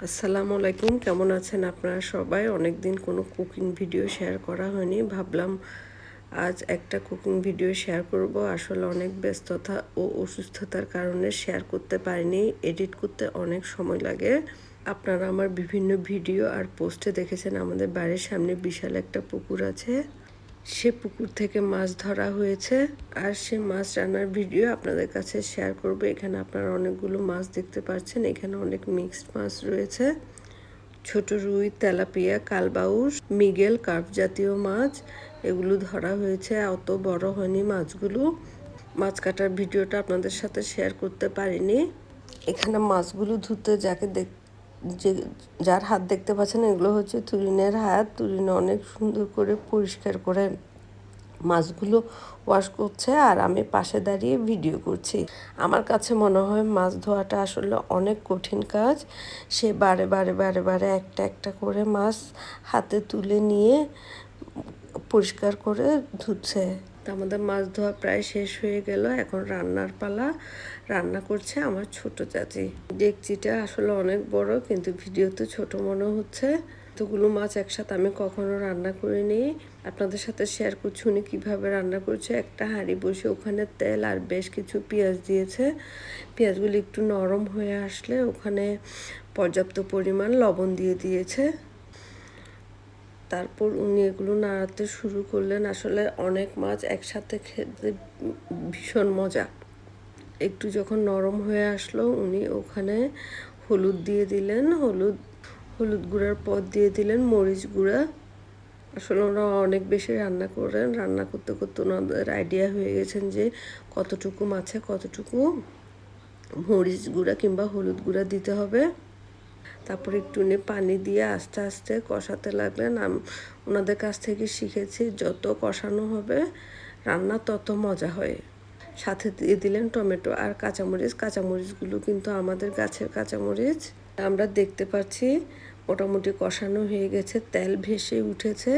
আসসালামু আলাইকুম, কেমন আছেন আপনারা সবাই? অনেকদিন কোনো কুকিং ভিডিও শেয়ার করা হয়নি, ভাবলাম আজ একটা কুকিং ভিডিও শেয়ার করব। আসলে অনেক ব্যস্ততা ও অসুস্থতার কারণে শেয়ার করতে পারিনি, এডিট করতে অনেক সময় লাগে। আপনারা আমার বিভিন্ন ভিডিও আর পোস্টে দেখেছেন আমাদের বাড়ির সামনে বিশাল একটা পুকুর আছে, সে পুকুর থেকে মাছ ধরা হয়েছে আর সে মাছ রান্নার ভিডিও আপনাদের কাছে শেয়ার করব। এখানে আপনারা অনেকগুলো মাছ দেখতে পাচ্ছেন, এখানে অনেক মিক্সড মাছ রয়েছে, ছোট রুই, তেলাপিয়া, কালবাউস, মৃগেল, কার্প জাতীয় মাছ এগুলো ধরা হয়েছে। অত বড় হয়নি মাছগুলো। মাছ কাটার ভিডিওটা আপনাদের সাথে শেয়ার করতে পারিনি। এখানে মাছগুলো ধুতে যে যার হাত দেখতে পাচ্ছেন এগুলো হচ্ছে তুরিনের হাত। তুরিনে অনেক সুন্দর করে পরিষ্কার করে মাছগুলো ওয়াশ করছে আর আমি পাশে দাঁড়িয়ে ভিডিও করছি। আমার কাছে মনে হয় মাছ ধোয়াটা আসলে অনেক কঠিন কাজ। সে বারে বারে বারে বারে একটা একটা করে মাছ হাতে তুলে নিয়ে পরিষ্কার করে ধুচ্ছে। আমাদের মাছ ধোয়া প্রায় শেষ হয়ে গেল, এখন রান্নার পালা। রান্না করছে আমার ছোট চাচি। ডেকচিটা আসলে অনেক বড়, কিন্তু ভিডিওতে ছোট মনে হচ্ছে। এতগুলো মাছ একসাথে আমি কখনো রান্না করিনি, আপনাদের সাথে শেয়ার করছি উনি কীভাবে রান্না করছে। একটা হাঁড়ি বসে ওখানে তেল আর বেশ কিছু পেঁয়াজ দিয়েছে। পেঁয়াজগুলি একটু নরম হয়ে আসলে ওখানে পর্যাপ্ত পরিমাণ লবণ দিয়ে দিয়েছে। তারপর উনি এগুলো নাড়াতে শুরু করলেন। আসলে অনেক মাছ একসাথে খেতে ভীষণ মজা। একটু যখন নরম হয়ে আসলো উনি ওখানে হলুদ দিয়ে দিলেন, হলুদ গুঁড়ার পর দিয়ে দিলেন মরিচ গুঁড়া। আসলে ওনারা অনেক বেশি রান্না করেন, রান্না করতে করতে ওনাদের আইডিয়া হয়ে গেছেন যে কতটুকু মাছে কতটুকু মরিচ গুঁড়া কিংবা হলুদ গুঁড়া দিতে হবে। তারপর একটু পানি দিয়ে আস্তে আস্তে কষাতে লাগলেন। ওনাদের কাছ থেকে শিখেছি যত কষানো হবে রান্না তত মজা হয়। সাথে দিয়ে দিলেন টমেটো আর কাঁচামরিচ। কাঁচামরিচগুলো কিন্তু আমাদের গাছের কাঁচামরিচ। আমরা দেখতে পাচ্ছি মোটামুটি কষানো হয়ে গেছে, তেল ভেসে উঠেছে।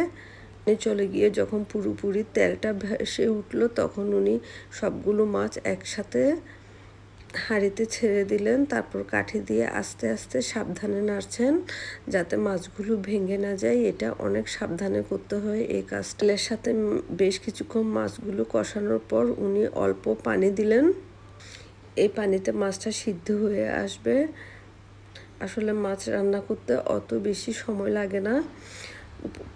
চলে গিয়ে যখন পুরোপুরি তেলটা ভেসে উঠলো তখন উনি সবগুলো মাছ একসাথে হাঁড়িতে ছেড়ে দিলেন। তারপর কাঠি দিয়ে আস্তে আস্তে সাবধানে নাড়ছেন যাতে মাছগুলো ভেঙে না যায়। এটা অনেক সাবধানে করতে হয় এই কাজটার সাথে। বেশ কিছুক্ষণ মাছগুলো কষানোর পর উনি অল্প পানি দিলেন। এই পানিতে মাছটা সিদ্ধ হয়ে আসবে। আসলে মাছ রান্না করতে অত বেশি সময় লাগে না,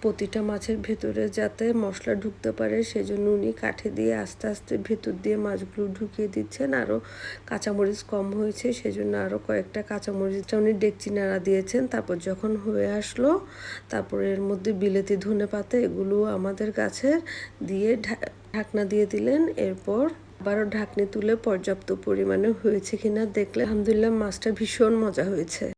প্রতিটা মাছের ভেতরে যাতে মশলা ঢুকতে পারে সেজন্য উনি কাঠি দিয়ে আস্তে আস্তে ভেতর দিয়ে মাছগুলো ঢুকিয়ে দিচ্ছেন। আরও কাঁচামরিচ কম হয়েছে সেজন্য আরও কয়েকটা কাঁচামরিচটা উনি ডেকচি নাড়া দিয়েছেন। তারপর যখন হয়ে আসলো তারপর এর মধ্যে বিলেতি ধনেপাতা এগুলো আমাদের গাছের দিয়ে ঢাকনা দিয়ে দিলেন। এরপর আবারও ঢাকনি তুলে পর্যাপ্ত পরিমাণে হয়েছে কিনা দেখলে আলহামদুলিল্লাহ মাছটা ভীষণ মজা হয়েছে।